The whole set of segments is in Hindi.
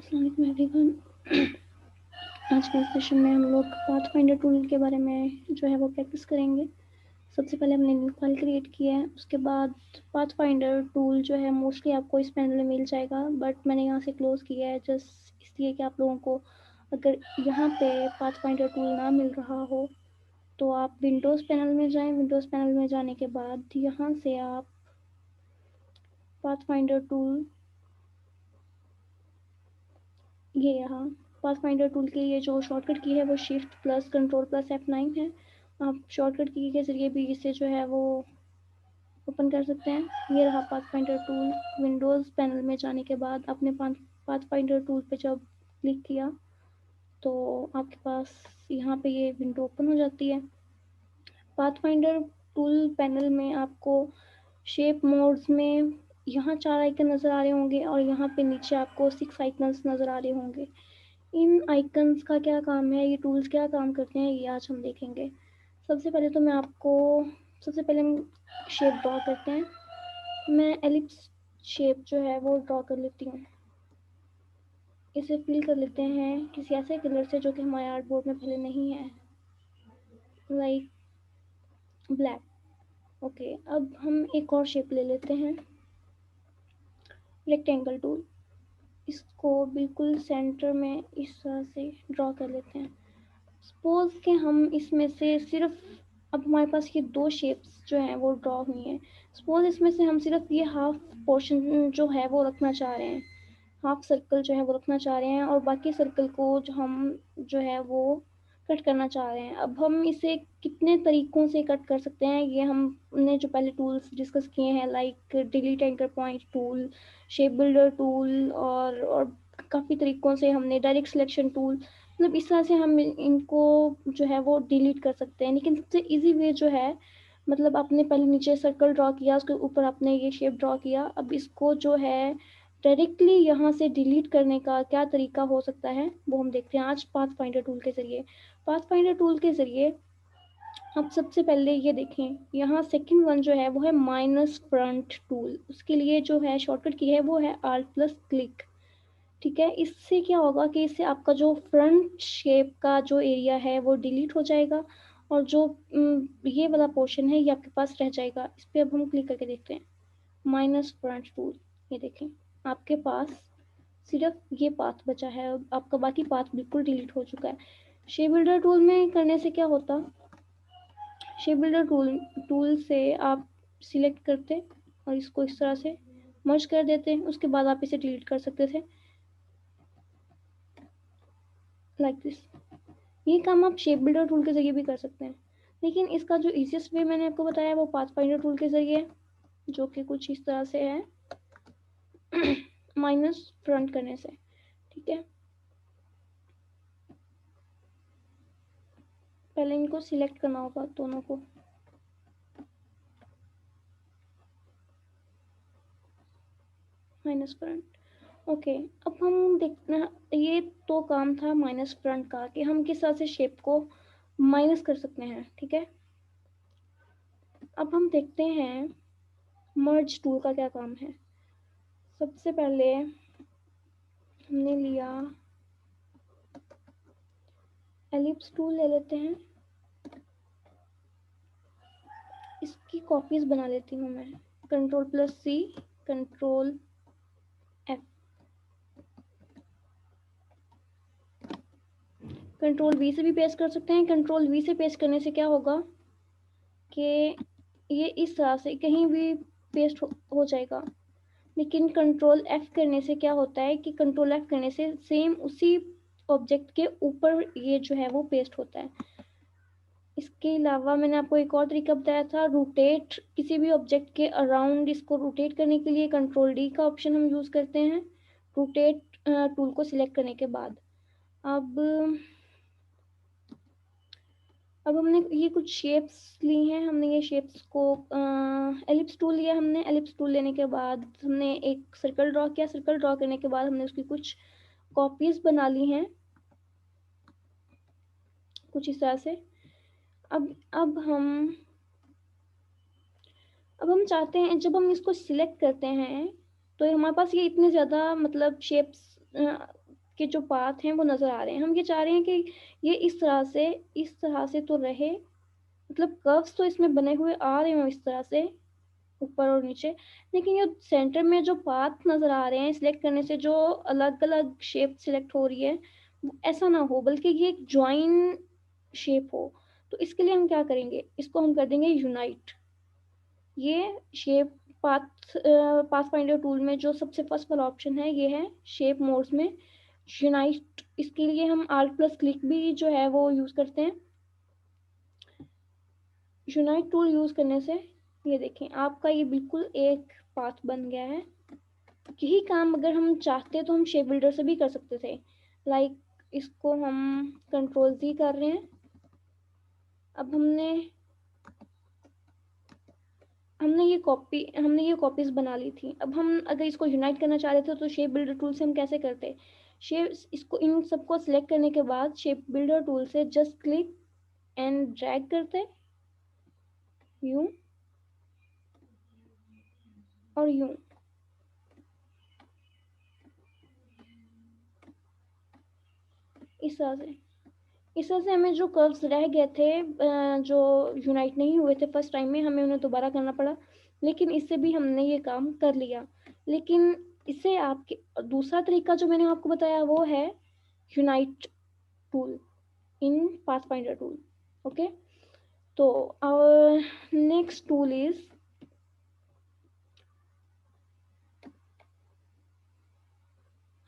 अस्सलाम वालेकुम एवरीवन। आज के सेशन में हम लोग पाथफाइंडर टूल के बारे में जो है वो प्रैक्टिस करेंगे। सबसे पहले हमने न्यू फाइल क्रिएट किया है, उसके बाद पाथफाइंडर टूल जो है मोस्टली आपको इस पैनल में मिल जाएगा, बट मैंने यहाँ से क्लोज़ किया है जस्ट इसलिए कि आप लोगों को अगर यहाँ पे पाथफाइंडर टूल ना मिल रहा हो तो आप विंडोज़ पैनल में जाएँ। विंडोज़ पैनल में जाने के बाद यहाँ से आप पाथफाइंडर टूल, ये यहाँ पाथफाइंडर टूल के लिए जो शॉर्टकट की है वो shift plus control plus F9 है। आप शॉर्टकट की के ज़रिए भी इसे जो है वो ओपन कर सकते हैं। ये रहा पाथफाइंडर टूल। विंडोज़ पैनल में जाने के बाद आपने पाथफाइंडर टूल पे जब क्लिक किया तो आपके पास यहाँ पे ये विंडो ओपन हो जाती है। पाथफाइंडर टूल पैनल में आपको शेप मोड्स में यहाँ 4 आइकन नज़र आ रहे होंगे और यहाँ पे नीचे आपको 6 आइकन्स नज़र आ रहे होंगे। इन आइकन्स का क्या काम है, ये टूल्स क्या काम करते हैं, ये आज हम देखेंगे। सबसे पहले तो मैं आपको सबसे पहले हम शेप ड्रॉ करते हैं। मैं एलिप्स शेप जो है वो ड्रॉ कर लेती हूँ। इसे फिल कर लेते हैं किसी ऐसे कलर से जो कि हमारे आर्ट बोर्ड में पहले नहीं है, लाइक ब्लैक। ओके, अब हम एक और शेप ले लेते हैं, रेक्टेंगल टूल। इसको बिल्कुल सेंटर में इस तरह से ड्रॉ कर लेते हैं। सपोज कि हम इसमें से सिर्फ, अब हमारे पास ये 2 शेप्स जो हैं वो ड्रॉ हुई हैं। सपोज इसमें से हम सिर्फ ये हाफ पोर्शन जो है वो रखना चाह रहे हैं, हाफ सर्कल जो है वो रखना चाह रहे हैं और बाकी सर्कल को जो हम जो है वो कट करना चाह रहे हैं। अब हम इसे कितने तरीक़ों से कट कर सकते हैं, ये हमने जो पहले टूल्स डिस्कस किए हैं like delete anchor point tool, shape builder tool और काफ़ी तरीक़ों से हमने डायरेक्ट सिलेक्शन टूल, मतलब इस तरह से हम इनको जो है वो डिलीट कर सकते हैं। लेकिन सबसे ईज़ी वे जो है, मतलब आपने पहले नीचे सर्कल ड्रॉ किया, उसके ऊपर आपने ये शेप ड्रॉ किया, अब इसको जो है डायरेक्टली यहाँ से डिलीट करने का क्या तरीका हो सकता है वो हम देखते हैं आज पाथफाइंडर टूल के ज़रिए। पाथफाइंडर टूल के ज़रिए आप सबसे पहले ये देखें, यहाँ सेकंड वन जो है वो है माइनस फ्रंट टूल। उसके लिए जो है शॉर्टकट की है वो है Alt प्लस क्लिक। ठीक है, इससे क्या होगा कि इससे आपका जो फ्रंट शेप का जो एरिया है वो डिलीट हो जाएगा और जो ये वाला पोर्शन है ये आपके पास रह जाएगा। इस पर अब हम क्लिक करके देखते हैं, माइनस फ्रंट टूल। ये देखें, आपके पास सिर्फ ये पाथ बचा है, आपका बाकी पाथ बिल्कुल डिलीट हो चुका है। शेप बिल्डर टूल में करने से क्या होता, शेप बिल्डर टूल से आप सिलेक्ट करते और इसको इस तरह से मर्ज कर देते, उसके बाद आप इसे डिलीट कर सकते थे लाइक दिस। ये काम आप शेप बिल्डर टूल के ज़रिए भी कर सकते हैं, लेकिन इसका जो ईजीएस्ट वे मैंने आपको बताया वो पाथफाइंडर टूल के ज़रिए, जो कि कुछ इस तरह से है माइनस फ्रंट करने से। ठीक है, पहले इनको सिलेक्ट करना होगा दोनों को। Minus front. ओके, अब हम देखना, ये तो काम था माइनस फ्रंट का कि हम किस तरह से शेप को माइनस कर सकते हैं। ठीक है, अब हम देखते हैं मर्ज टूल का क्या काम है। सबसे पहले हमने लिया एलिप्स टूल, ले लेते हैं, इसकी कॉपीज बना लेती हूँ मैं। Control plus C, control F, control V से भी पेस्ट कर सकते हैं। कंट्रोल V से पेस्ट करने से क्या होगा कि ये इस तरह से कहीं भी पेस्ट हो जाएगा, लेकिन कंट्रोल F करने से क्या होता है कि कंट्रोल F करने से सेम उसी ऑब्जेक्ट के ऊपर ये जो है वो पेस्ट होता है। इसके अलावा मैंने आपको एक और तरीका बताया था, रोटेट, किसी भी ऑब्जेक्ट के अराउंड इसको रोटेट करने के लिए कंट्रोल D का ऑप्शन हम यूज़ करते हैं रोटेट टूल को सिलेक्ट करने के बाद। अब हमने ये कुछ शेप्स ली हैं, हमने ये शेप्स को एलिप्स टूल लिया। हमने एलिप्स टूल लेने के बाद हमने एक सर्कल ड्रॉ किया। सर्कल ड्रॉ करने के बाद हमने उसकी कुछ कॉपीज़ बना ली हैं कुछ इस तरह से। अब हम चाहते हैं, जब हम इसको सिलेक्ट करते हैं तो हमारे पास ये इतने ज़्यादा मतलब शेप्स के जो पाथ हैं वो नज़र आ रहे हैं। हम ये चाह रहे हैं कि ये इस तरह से तो रहे, मतलब कर्व्स तो इसमें बने हुए आ रहे हों इस तरह से ऊपर और नीचे, लेकिन ये सेंटर में जो पाथ नज़र आ रहे हैं सिलेक्ट करने से जो अलग अलग शेप सिलेक्ट हो रही है, ऐसा ना हो, बल्कि ये एक ज्वाइन शेप हो। तो इसके लिए हम क्या करेंगे, इसको हम कर देंगे यूनाइट। ये shape path path finder tool में जो सबसे फर्स्ट वाला ऑप्शन है ये है शेप मोड्स में यूनाइट। इसके लिए हम आल्ट प्लस क्लिक भी जो है वो यूज़ करते हैं। यूनाइट टूल यूज़ करने से ये देखें आपका ये बिल्कुल एक पाथ बन गया है। यही काम अगर हम चाहते तो हम शेप बिल्डर से भी कर सकते थे। लाइक इसको हम कंट्रोल Z कर रहे हैं। अब हमने ये कॉपीज बना ली थी। अब हम अगर इसको यूनाइट करना चाह रहे थे तो शेप बिल्डर टूल से हम कैसे करते, शेप इसको इन सबको सिलेक्ट करने के बाद शेप बिल्डर टूल से जस्ट क्लिक एंड ड्रैग करते यूं और यूं। इस तरह से हमें जो कर्व्स रह गए थे जो यूनाइट नहीं हुए थे फर्स्ट टाइम में, हमें उन्हें दोबारा करना पड़ा, लेकिन इससे भी हमने ये काम कर लिया। लेकिन इससे आपके दूसरा तरीका जो मैंने आपको बताया वो है unite tool in pathfinder tool. Okay, तो आवर नेक्स्ट टूल इज,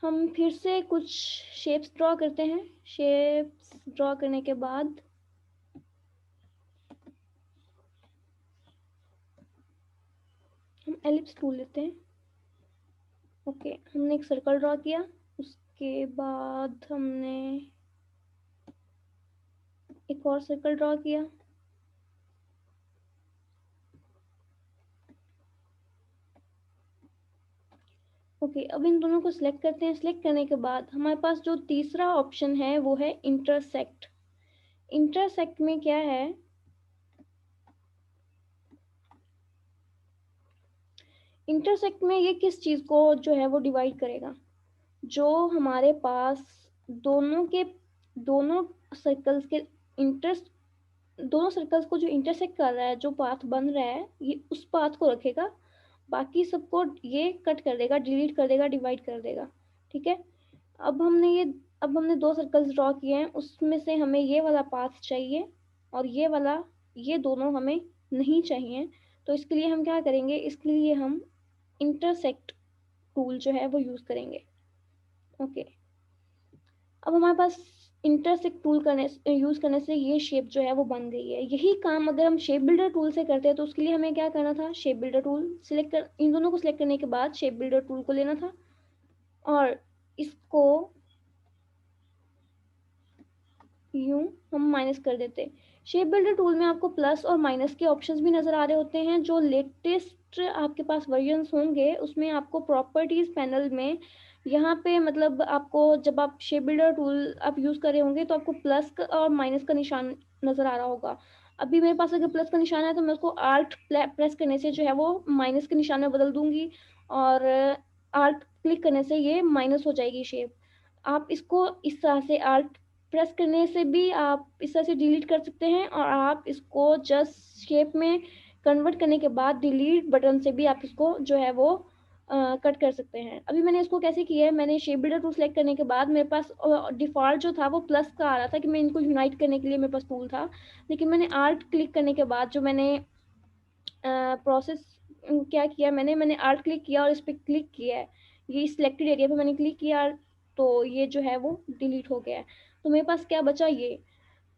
हम फिर से कुछ शेप्स ड्रॉ करते हैं। शेप्स ड्रॉ करने के बाद हम एलिप्स टूल लेते हैं। ओके, हमने एक सर्कल ड्रॉ किया, उसके बाद हमने एक और सर्कल ड्रॉ किया। ओके, अब इन दोनों को सिलेक्ट करते हैं। सिलेक्ट करने के बाद हमारे पास जो तीसरा ऑप्शन है वो है इंटरसेक्ट। इंटरसेक्ट में क्या है, इंटरसेक्ट में ये किस चीज़ को जो है वो डिवाइड करेगा, जो हमारे पास दोनों सर्कल्स के इंटर दोनों सर्कल्स को जो इंटरसेक्ट कर रहा है, जो पाथ बन रहा है, ये उस पाथ को रखेगा, बाकी सबको ये कट कर देगा, डिलीट कर देगा, डिवाइड कर देगा। ठीक है, अब हमने दो सर्कल्स ड्रॉ किए हैं, उसमें से हमें ये वाला पाथ चाहिए और ये दोनों हमें नहीं चाहिए। तो इसके लिए हम क्या करेंगे, इसके लिए हम इंटरसेक्ट टूल जो है वो यूज़ करेंगे। ओके, अब हमारे पास इंटरसेक्ट टूल यूज़ करने से ये शेप जो है वो बन गई है। यही काम अगर हम शेप बिल्डर टूल से करते हैं तो उसके लिए हमें क्या करना था, शेप बिल्डर टूल इन दोनों को सिलेक्ट करने के बाद शेप बिल्डर टूल को लेना था और इसको यूं हम माइनस कर देते। शेप बिल्डर टूल में आपको प्लस और माइनस के ऑप्शंस भी नज़र आ रहे होते हैं। जो लेटेस्ट आपके पास वर्जन्स होंगे उसमें आपको प्रॉपर्टीज़ पैनल में यहाँ पे मतलब आपको जब आप शेप बिल्डर टूल आप यूज़ कर रहे होंगे तो आपको प्लस और माइनस का निशान नज़र आ रहा होगा। अभी मेरे पास अगर प्लस का निशान है तो मैं उसको आल्ट प्रेस करने से जो है वो माइनस के निशान में बदल दूंगी और आल्ट क्लिक करने से ये माइनस हो जाएगी शेप। आप इसको इस तरह से आल्ट प्रेस करने से भी आप इस तरह से डिलीट कर सकते हैं और आप इसको जस्ट शेप में कन्वर्ट करने के बाद डिलीट बटन से भी आप इसको जो है वो कट कर सकते हैं। अभी मैंने इसको कैसे किया है, मैंने शेप बिल्डर टूल सेलेक्ट करने के बाद मेरे पास डिफ़ॉल्ट जो था वो प्लस का आ रहा था कि मैं इनको यूनाइट करने के लिए मेरे पास टूल था, लेकिन मैंने आल्ट क्लिक करने के बाद जो मैंने प्रोसेस क्या किया, मैंने आल्ट क्लिक किया और इस पर क्लिक किया है, ये सिलेक्टेड एरिया पे मैंने क्लिक किया तो ये जो है वो डिलीट हो गया है। तो मेरे पास क्या बचा ये,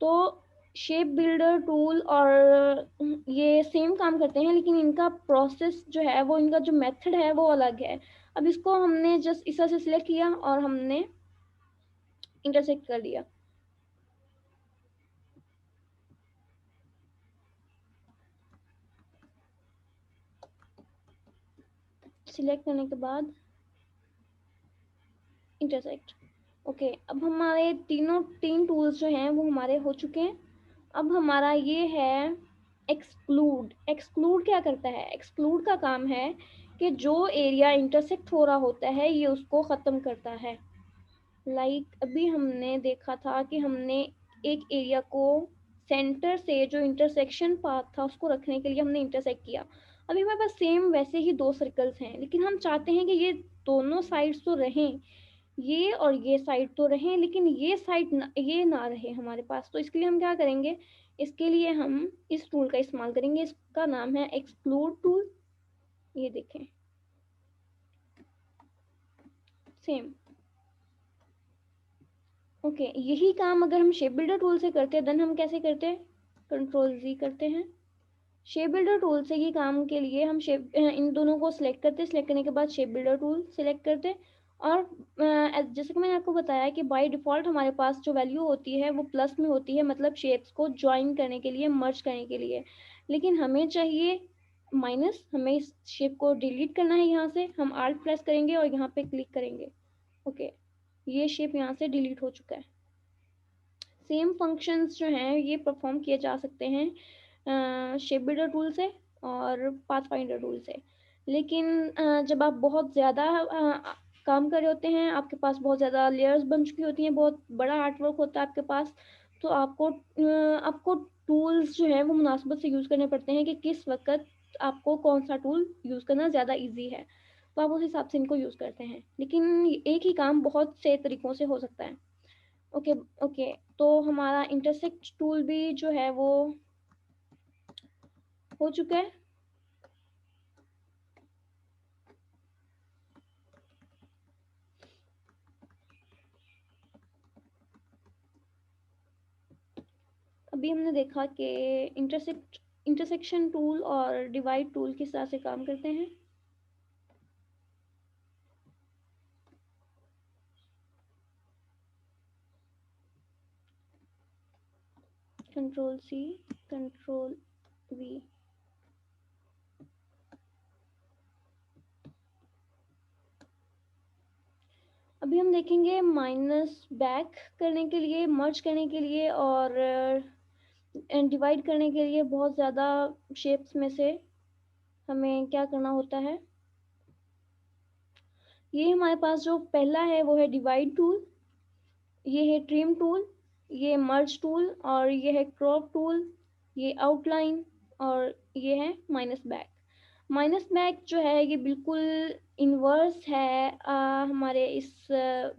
तो शेप बिल्डर टूल और ये सेम काम करते हैं लेकिन इनका प्रोसेस जो है वो, इनका जो मेथड है वो अलग है। अब इसको हमने जस्ट इस तरह से सिलेक्ट किया और हमने इंटरसेक्ट कर दिया। सिलेक्ट करने के बाद इंटरसेक्ट। ओके, अब हमारे तीन टूल्स जो हैं वो हमारे हो चुके हैं। अब हमारा ये है एक्सक्लूड। एक्सक्लूड क्या करता है, एक्सक्लूड का काम है कि जो एरिया इंटरसेक्ट हो रहा होता है ये उसको ख़त्म करता है। अभी हमने देखा था कि हमने एक एरिया को सेंटर से जो इंटरसेक्शन पाथ था उसको रखने के लिए हमने इंटरसेक्ट किया। अभी हमारे पास सेम वैसे ही दो सर्कल्स हैं, लेकिन हम चाहते हैं कि ये दोनों साइड्स तो रहें, ये और ये साइड तो रहें, लेकिन ये साइड ये ना रहे हमारे पास। तो इसके लिए हम क्या करेंगे, इसके लिए हम इस टूल का इस्तेमाल करेंगे। इसका नाम है एक्सक्लूड टूल। ये देखें, सेम। ओके, यही काम अगर हम शेप बिल्डर टूल से करते हैं, देन हम कैसे करते हैं, कंट्रोल जी करते हैं। शेप बिल्डर टूल से ही काम के लिए हम शेप इन दोनों को सिलेक्ट करते हैं। सिलेक्ट करने के बाद शेप बिल्डर टूल सिलेक्ट करते हैं। और जैसे कि मैंने आपको बताया कि बाय डिफ़ॉल्ट हमारे पास जो वैल्यू होती है वो प्लस में होती है, मतलब शेप्स को ज्वाइन करने के लिए, मर्ज करने के लिए। लेकिन हमें चाहिए माइनस, हमें इस शेप को डिलीट करना है। यहाँ से हम आल्ट प्रेस करेंगे और यहाँ पे क्लिक करेंगे। ओके, ये शेप यहाँ से डिलीट हो चुका है। सेम फंक्शंस जो हैं ये परफॉर्म किए जा सकते हैं शेप बिल्डर टूल से और पाथ फाइंडर टूल से। लेकिन जब आप बहुत ज़्यादा काम कर रहे होते हैं, आपके पास बहुत ज़्यादा लेयर्स बन चुकी होती हैं, बहुत बड़ा आर्ट वर्क होता है आपके पास, तो आपको टूल्स जो हैं वो मुनासिबत से यूज़ करने पड़ते हैं कि किस वक्त आपको कौन सा टूल यूज़ करना ज़्यादा ईजी है। तो आप उस हिसाब से इनको यूज़ करते हैं, लेकिन एक ही काम बहुत से तरीक़ों से हो सकता है। ओके, ओके, तो हमारा इंटरसेक्ट टूल भी जो है वो हो चुका है। अभी हमने देखा कि इंटरसेक्शन टूल और डिवाइड टूल किस तरह से काम करते हैं। Control C, control V. अभी हम देखेंगे माइनस बैक करने के लिए, मर्ज करने के लिए और डिवाइड करने के लिए बहुत ज़्यादा शेप्स में से हमें क्या करना होता है। ये हमारे पास जो पहला है वो है डिवाइड टूल, ये है ट्रिम टूल, ये मर्ज टूल, और ये है क्रॉप टूल, ये आउटलाइन, और ये है माइनस बैक। माइनस बैक जो है ये बिल्कुल इन्वर्स है हमारे इस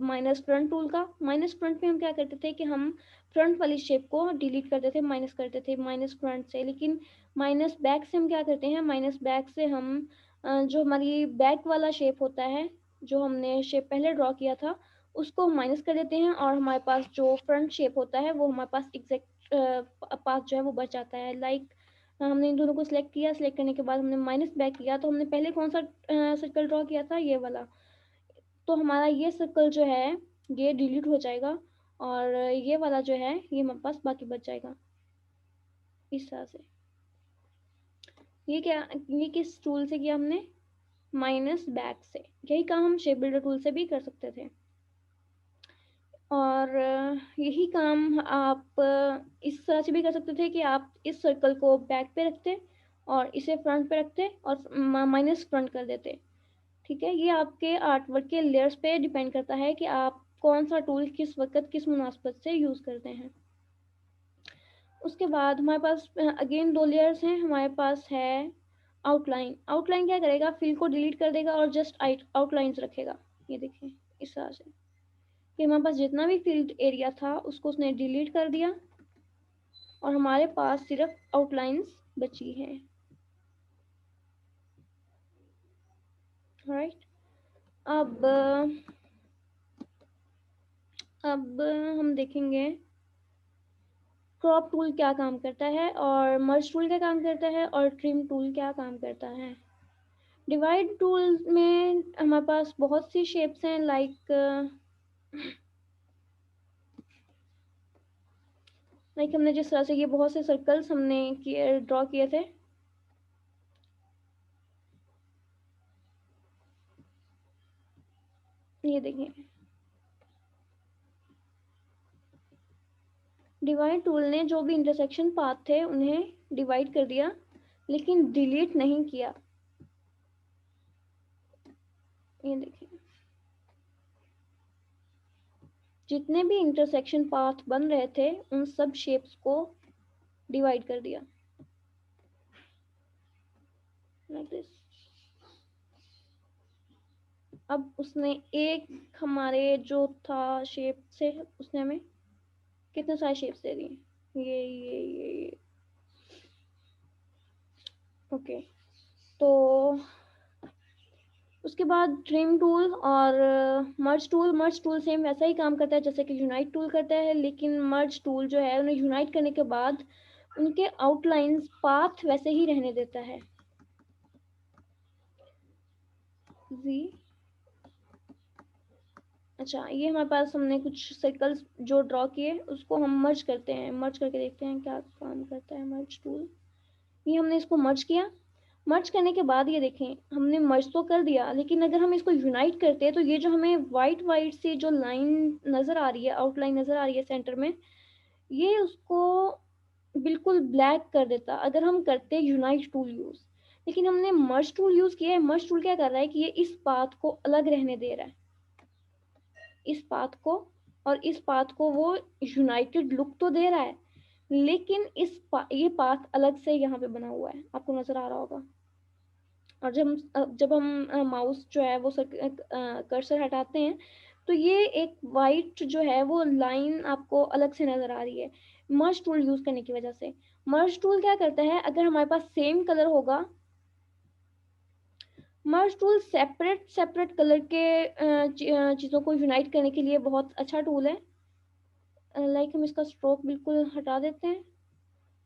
माइनस फ्रंट टूल का। माइनस फ्रंट में हम क्या करते थे कि हम फ्रंट वाली शेप को डिलीट करते थे, माइनस करते थे माइनस फ्रंट से। लेकिन माइनस बैक से हम क्या करते हैं, माइनस बैक से हम जो हमारी बैक वाला शेप होता है, जो हमने शेप पहले ड्रॉ किया था, उसको माइनस कर देते हैं, और हमारे पास जो फ्रंट शेप होता है वो हमारे पास एग्जैक्ट पाथ जो है वो बच जाता है। हमने इन दोनों को सिलेक्ट किया, सिलेक्ट करने के बाद हमने माइनस बैक किया, तो हमने पहले कौन सा सर्कल ड्रॉ किया था, ये वाला। तो हमारा ये सर्कल जो है ये डिलीट हो जाएगा, और ये वाला जो है ये हमारे पास बाकी बच जाएगा इस तरह से। ये किस टूल से किया हमने, माइनस बैक से। यही काम हम शेप बिल्डर टूल से भी कर सकते थे। और यही काम आप इस तरह से भी कर सकते थे कि आप इस सर्कल को बैक पे रखते और इसे फ्रंट पे रखते और माइनस फ्रंट कर देते। ठीक है, ये आपके आर्ट वर्क के लेयर्स पे डिपेंड करता है कि आप कौन सा टूल किस वक्त किस मुनासबत से यूज़ करते हैं। उसके बाद हमारे पास अगेन दो लेयर्स हैं। हमारे पास है आउटलाइन। आउटलाइन क्या करेगा, फिल को डिलीट कर देगा और जस्ट आउटलाइंस रखेगा। ये देखिए इस तरह से कि हमारे पास जितना भी फील्ड एरिया था उसको उसने डिलीट कर दिया और हमारे पास सिर्फ आउटलाइंस बची हैं। राइट, अब हम देखेंगे क्रॉप टूल क्या काम करता है, और मर्ज टूल क्या काम करता है, और ट्रिम टूल क्या काम करता है। डिवाइड टूल में हमारे पास बहुत सी शेप्स हैं, लाइक हमने जिस तरह से ये बहुत से सर्कल्स हमने ड्रॉ किए थे। ये देखिए, डिवाइड टूल ने जो भी इंटरसेक्शन पाथ थे उन्हें डिवाइड कर दिया, लेकिन डिलीट नहीं किया। ये देखिए, जितने भी इंटरसेक्शन पाथ बन रहे थे उन सब शेप्स को डिवाइड कर दिया लाइक दिस। अब उसने एक हमारे जो था शेप से उसने हमें कितने सारे शेप्स दे दिए, ये ओके। तो उसके बाद ट्रिम टूल और मर्ज टूल सेम वैसा ही काम करता है जैसे कि यूनाइट टूल करता है, लेकिन मर्ज टूल जो है उन्हें यूनाइट करने के बाद उनके आउटलाइंस पाथ वैसे ही रहने देता है। जी अच्छा, ये हमारे पास हमने कुछ सर्कल्स जो ड्रॉ किए उसको हम मर्ज करते हैं, मर्ज करके देखते हैं क्या काम करता है मर्ज टूल। ये हमने इसको मर्ज किया, मर्ज करने के बाद ये देखें हमने मर्ज तो कर दिया, लेकिन अगर हम इसको यूनाइट करते हैं तो ये जो हमें वाइट वाइट सी जो लाइन नज़र आ रही है, आउटलाइन नज़र आ रही है सेंटर में, ये उसको बिल्कुल ब्लैक कर देता अगर हम करते यूनाइट टूल यूज़। लेकिन हमने मर्ज टूल यूज़ किया है। मर्ज टूल क्या कर रहा है कि ये इस पाथ को अलग रहने दे रहा है, इस पाथ को और इस पाथ को वो यूनाइटेड लुक तो दे रहा है, लेकिन ये पाथ अलग से यहाँ पे बना हुआ है, आपको नज़र आ रहा होगा। और जब हम माउस जो है वो कर्सर हटाते हैं तो ये एक वाइट जो है वो लाइन आपको अलग से नज़र आ रही है मर्ज टूल यूज़ करने की वजह से। मर्ज टूल क्या करता है, अगर हमारे पास सेम कलर होगा, मर्ज टूल सेपरेट सेपरेट कलर के चीज़ों को यूनाइट करने के लिए बहुत अच्छा टूल है। लाइक हम इसका स्ट्रोक बिल्कुल हटा देते हैं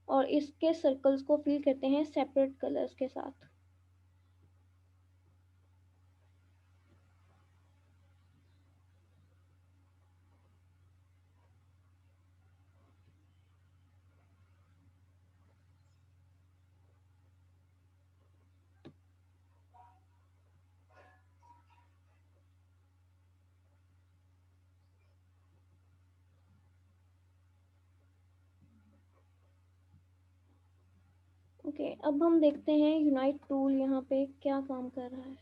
और इसके सर्कल्स को फिल करते हैं सेपरेट कलर्स के साथ। ओके, अब हम देखते हैं यूनाइट टूल यहाँ पे क्या काम कर रहा है।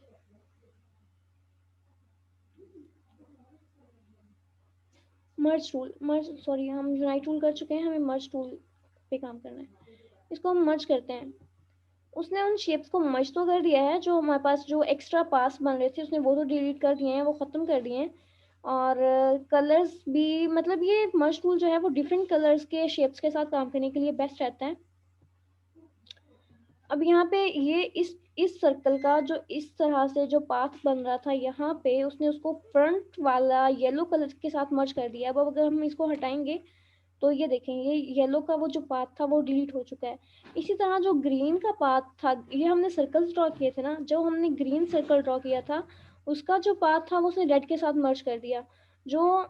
मर्ज टूल, मर्ज सॉरी हम यूनाइट टूल कर चुके हैं, हमें मर्ज टूल पे काम करना है। इसको हम मर्ज करते हैं। उसने उन शेप्स को मर्ज तो कर दिया है, जो हमारे पास जो एक्स्ट्रा पास बन रहे थे उसने वो तो डिलीट कर दिए हैं, वो ख़त्म कर दिए हैं। और कलर्स भी, मतलब ये मर्ज टूल जो है वो डिफरेंट कलर्स के शेप्स के साथ काम करने के लिए बेस्ट रहता है। अब यहाँ पे ये इस सर्कल का जो इस तरह से जो पाथ बन रहा था यहाँ पे उसने उसको फ्रंट वाला येलो कलर के साथ मर्ज कर दिया। अब अगर हम इसको हटाएंगे तो ये देखेंगे येलो का वो जो पाथ था वो डिलीट हो चुका है। इसी तरह जो ग्रीन का पाथ था, ये हमने सर्कल्स ड्रॉ किए थे ना, जो हमने ग्रीन सर्कल ड्रॉ किया था उसका जो पाथ था वो उसने रेड के साथ मर्ज कर दिया। जो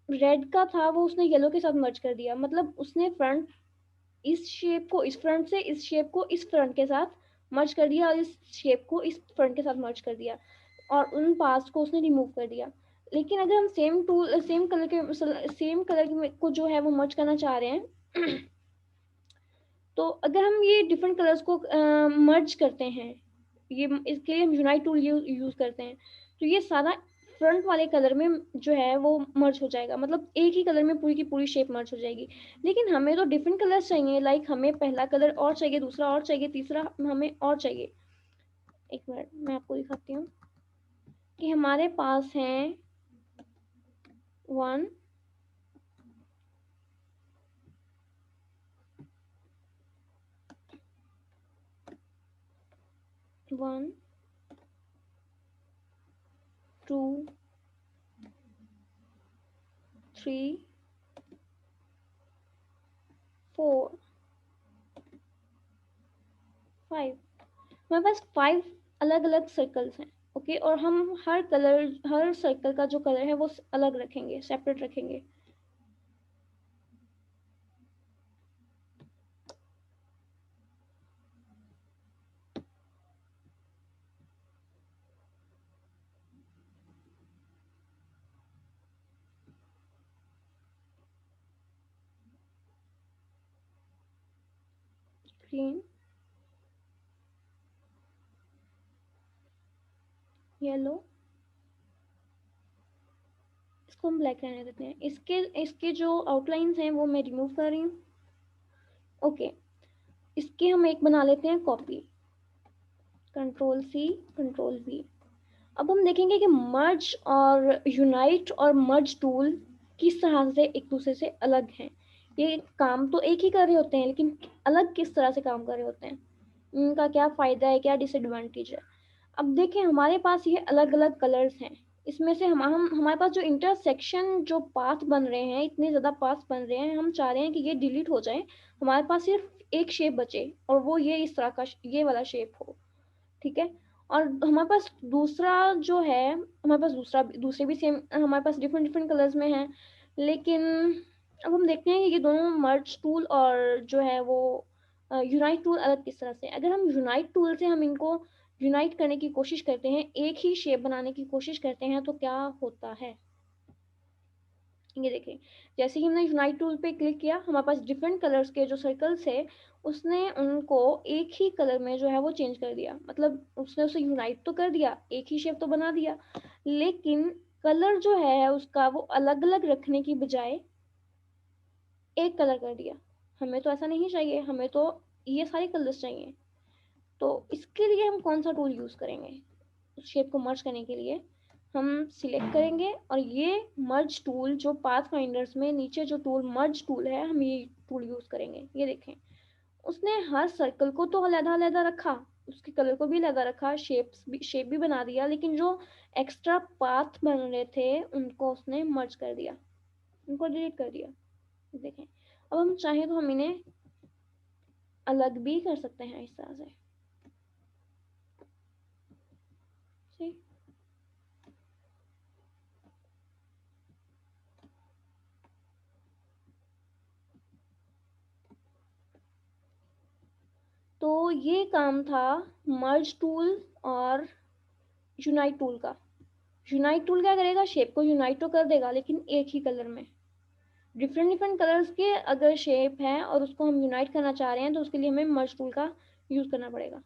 रेड का था वो उसने येलो के साथ मर्ज कर दिया। मतलब उसने फ्रंट इस शेप को इस फ्रंट से इस शेप को इस फ्रंट के साथ मर्ज कर दिया और इस शेप को इस फ्रंट के साथ मर्ज कर दिया और उन पार्ट्स को उसने रिमूव कर दिया। लेकिन अगर हम सेम कलर को जो है वो मर्ज करना चाह रहे हैं तो अगर हम ये डिफरेंट कलर्स को मर्ज करते हैं, ये इसके लिए हम यूनाइट टूल यूज़ करते हैं, तो ये सारा फ्रंट वाले कलर में जो है वो मर्ज हो जाएगा। मतलब एक ही कलर में पूरी की पूरी शेप मर्ज हो जाएगी। लेकिन हमें तो डिफरेंट कलर्स चाहिए, लाइक हमें पहला कलर और चाहिए, दूसरा और चाहिए, तीसरा हमें और चाहिए। एक मिनट मैं आपको दिखाती हूँ कि हमारे पास हैं 1 1 2 3 4 5। हमारे पास 5 अलग अलग सर्कल्स हैं। ओके, और हम हर सर्कल का जो कलर है वो अलग रखेंगे, सेपरेट रखेंगे। ग्रीन, येलो, इसको हम ब्लैक रहने देते हैं। इसके इसके जो आउटलाइंस हैं वो मैं रिमूव कर रही हूँ। ओके, इसके हम एक बना लेते हैं copy, control C control V. अब हम देखेंगे कि मर्ज और यूनाइट और मर्ज टूल किस तरह से एक दूसरे से अलग हैं। ये काम तो एक ही कर रहे होते हैं, लेकिन अलग किस तरह से काम कर रहे होते हैं, इनका क्या फ़ायदा है, क्या डिसएडवांटेज है। अब देखें, हमारे पास ये अलग अलग कलर्स हैं। इसमें से हम हमारे पास जो इंटरसेक्शन जो पाथ बन रहे हैं, इतने ज़्यादा पाथ बन रहे हैं, हम चाह रहे हैं कि ये डिलीट हो जाए, हमारे पास सिर्फ एक शेप बचे और वो ये इस तरह का ये वाला शेप हो। ठीक है। और हमारे पास दूसरा जो है, हमारे पास दूसरे भी सेम हमारे पास डिफरेंट डिफरेंट कलर्स में हैं, लेकिन अब हम देखते हैं कि ये दोनों मर्ज टूल और जो है वो यूनाइट टूल अलग किस तरह से। अगर हम यूनाइट टूल से हम इनको यूनाइट करने की कोशिश करते हैं, एक ही शेप बनाने की कोशिश करते हैं, तो क्या होता है ये देखें। जैसे ही हमने यूनाइट टूल पे क्लिक किया, हमारे पास डिफरेंट कलर्स के जो सर्कल्स है, उसने उनको एक ही कलर में जो है वो चेंज कर दिया। मतलब उसने उसे यूनाइट तो कर दिया, एक ही शेप तो बना दिया, लेकिन कलर जो है उसका वो अलग अलग रखने की बजाय एक कलर कर दिया। हमें तो ऐसा नहीं चाहिए, हमें तो ये सारे कलर्स चाहिए। तो इसके लिए हम कौन सा टूल यूज़ करेंगे? उस शेप को मर्ज करने के लिए हम सिलेक्ट करेंगे और ये मर्ज टूल जो पाथ फाइंडर्स में नीचे जो टूल मर्ज टूल है, हम ये टूल यूज़ करेंगे। ये देखें, उसने हर सर्कल को तो अलग-अलग रखा, उसके कलर को भी अलग रखा, शेप भी बना दिया, लेकिन जो एक्स्ट्रा पाथ बन रहे थे उनको उसने मर्ज कर दिया, उनको डिलीट कर दिया। देखें, अब हम चाहें तो हम इन्हें अलग भी कर सकते हैं इस तरह से। सही। तो ये काम था मर्ज टूल और यूनाइट टूल का। यूनाइट टूल क्या करेगा, शेप को यूनाइट तो कर देगा, लेकिन एक ही कलर में। डिफरेंट डिफरेंट कलर्स के अगर शेप हैं और उसको हम यूनाइट करना चाह रहे हैं, तो उसके लिए हमें मर्ज टूल का यूज़ करना पड़ेगा।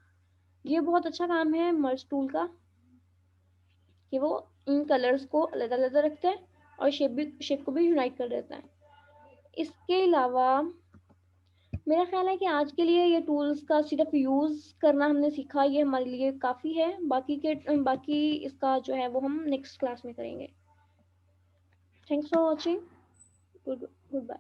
ये बहुत अच्छा काम है मर्ज टूल का, कि वो इन कलर्स को अलग अलग रखता है और शेप को भी यूनाइट कर देता है। इसके अलावा मेरा ख्याल है कि आज के लिए ये टूल्स का सिर्फ यूज़ करना हमने सीखा, ये हमारे लिए काफ़ी है। बाकी इसका जो है वो हम नेक्स्ट क्लास में करेंगे। Thanks for watching. Good bye.